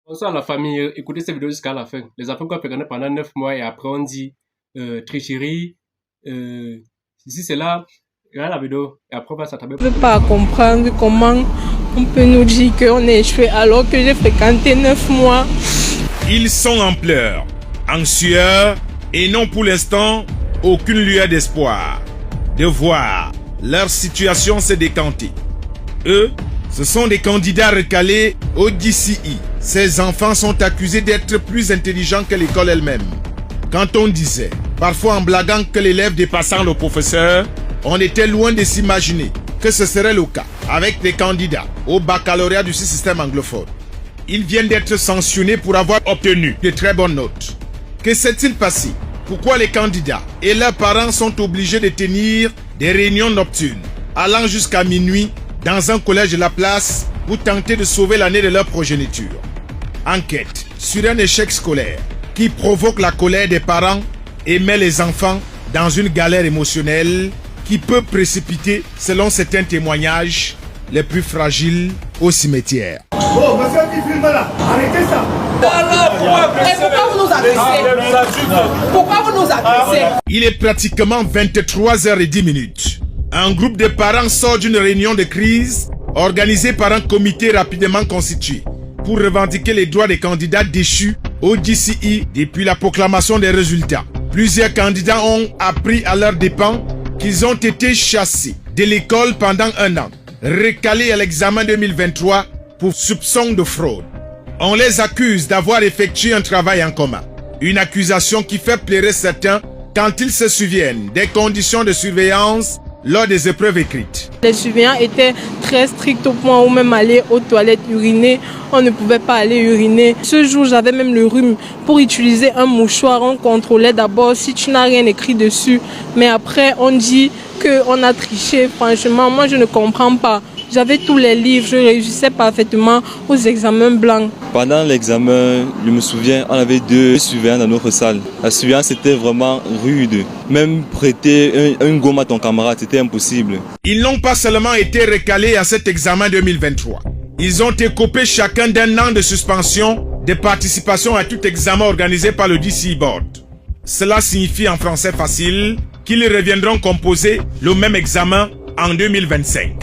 Bonsoir la famille, écoutez cette vidéo jusqu'à la fin. Les enfants qu'on fréquentait pendant 9 mois et après on dit tricherie, ceci, c'est là. Regarde la vidéo et après on va s'attraper. Je ne peux pas comprendre comment on peut nous dire qu'on est échoué alors que j'ai fréquenté 9 mois. Ils sont en pleurs, en sueur et n'ont pour l'instant aucune lueur d'espoir de voir leur situation se décanter. Eux, ce sont des candidats recalés au DCI. Ces enfants sont accusés d'être plus intelligents que l'école elle-même. Quand on disait, parfois en blaguant, que l'élève dépassant le professeur, on était loin de s'imaginer que ce serait le cas avec les candidats au baccalauréat du système anglophone. Ils viennent d'être sanctionnés pour avoir obtenu de très bonnes notes. Que s'est-il passé? Pourquoi les candidats et leurs parents sont obligés de tenir des réunions nocturnes, allant jusqu'à minuit dans un collège de la place pour tenter de sauver l'année de leur progéniture? Enquête sur un échec scolaire qui provoque la colère des parents et met les enfants dans une galère émotionnelle qui peut précipiter, selon certains témoignages, les plus fragiles au cimetière. Oh, monsieur qui filme là, arrêtez ça. Pourquoi vous nous agressez? Pourquoi vous nous agressez? Il est pratiquement 23h10. Un groupe de parents sort d'une réunion de crise organisée par un comité rapidement constitué pour revendiquer les droits des candidats déchus au DCI depuis la proclamation des résultats. Plusieurs candidats ont appris à leurs dépens qu'ils ont été chassés de l'école pendant un an, recalés à l'examen 2023 pour soupçon de fraude. On les accuse d'avoir effectué un travail en commun. Une accusation qui fait pleurer certains quand ils se souviennent des conditions de surveillance lors des épreuves écrites. Les surveillants étaient très stricts au point où même aller aux toilettes uriner, on ne pouvait pas aller uriner. Ce jour, j'avais même le rhume. Pour utiliser un mouchoir, on contrôlait d'abord si tu n'as rien écrit dessus. Mais après, on dit qu'on a triché. Franchement, moi, je ne comprends pas. J'avais tous les livres, je réussissais parfaitement aux examens blancs. Pendant l'examen, je me souviens, on avait 2 surveillants dans notre salle. La surveillance était vraiment rude. Même prêter une gomme à ton camarade, c'était impossible. Ils n'ont pas seulement été recalés à cet examen 2023. Ils ont écopé chacun d'un an de suspension de participation à tout examen organisé par le DCI Board. Cela signifie en français facile qu'ils reviendront composer le même examen en 2025.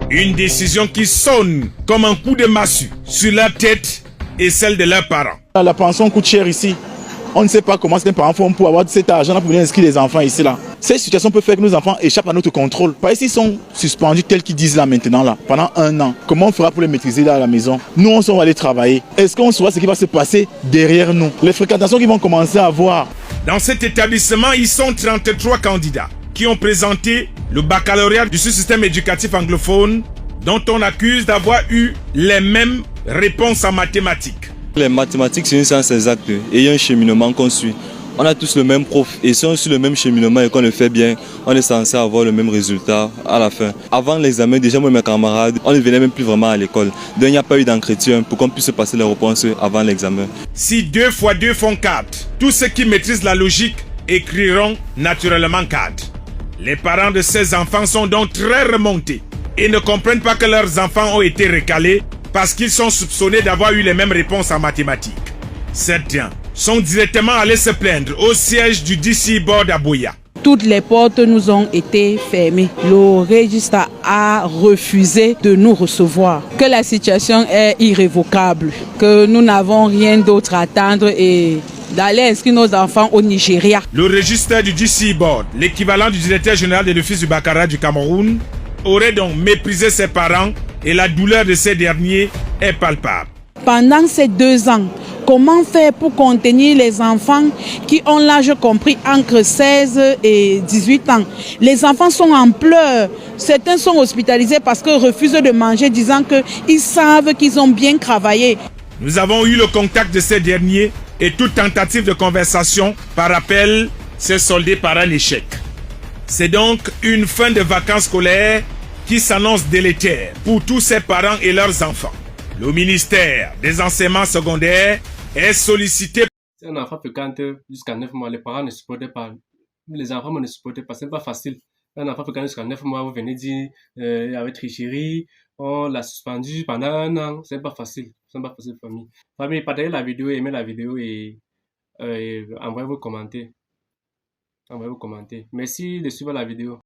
Une décision qui sonne comme un coup de massue sur leur tête et celle de leurs parents. La pension coûte cher ici. On ne sait pas comment ces parents font pour avoir cet argent pour venir inscrire les enfants ici là. Cette situation peut faire que nos enfants échappent à notre contrôle. Parce qu'ils sont suspendus tels qu'ils disent là maintenant là, pendant un an. Comment on fera pour les maîtriser là à la maison? Nous on va aller travailler. Est-ce qu'on saura ce qui va se passer derrière nous? Les fréquentations qu'ils vont commencer à avoir. Dans cet établissement, ils sont 33 candidats qui ont présenté le baccalauréat du système éducatif anglophone dont on accuse d'avoir eu les mêmes réponses en mathématiques. Les mathématiques, c'est une science exacte et il y a un cheminement qu'on suit. On a tous le même prof et si on suit le même cheminement et qu'on le fait bien, on est censé avoir le même résultat à la fin. Avant l'examen, déjà moi et mes camarades, on ne venait même plus vraiment à l'école. Donc il n'y a pas eu d'entretien pour qu'on puisse passer les réponses avant l'examen. Si 2 fois 2 font 4, tous ceux qui maîtrisent la logique écriront naturellement 4. Les parents de ces enfants sont donc très remontés et ne comprennent pas que leurs enfants ont été recalés parce qu'ils sont soupçonnés d'avoir eu les mêmes réponses en mathématiques. Certains sont directement allés se plaindre au siège du DCI Board à Buea. Toutes les portes nous ont été fermées. Le registre a refusé de nous recevoir. Que la situation est irrévocable, que nous n'avons rien d'autre à attendre et d'aller inscrire nos enfants au Nigeria. Le registre du DCI Board, l'équivalent du directeur général de l'Office du baccalauréat du Cameroun, aurait donc méprisé ses parents et la douleur de ces derniers est palpable. Pendant ces 2 ans, comment faire pour contenir les enfants qui ont l'âge compris entre 16 et 18 ans? Les enfants sont en pleurs. Certains sont hospitalisés parce qu'ils refusent de manger, disant qu'ils savent qu'ils ont bien travaillé. Nous avons eu le contact de ces derniers et toute tentative de conversation par appel s'est soldée par un échec. C'est donc une fin de vacances scolaires qui s'annonce délétère pour tous ces parents et leurs enfants. Le ministère des enseignements secondaires est sollicité. Si un enfant fréquente jusqu'à 9 mois, les parents ne supportent pas. Les enfants ne supportent pas, c'est pas facile. Un enfant fréquente jusqu'à 9 mois, vous venez dire il y avait tricherie, On l'a suspendu pendant 1 an. C'est pas facile. C'est pas facile, famille. Famille, partagez la vidéo, aimez la vidéo et envoyez vos commentaires. Envoyez vos commentaires. Merci de suivre la vidéo.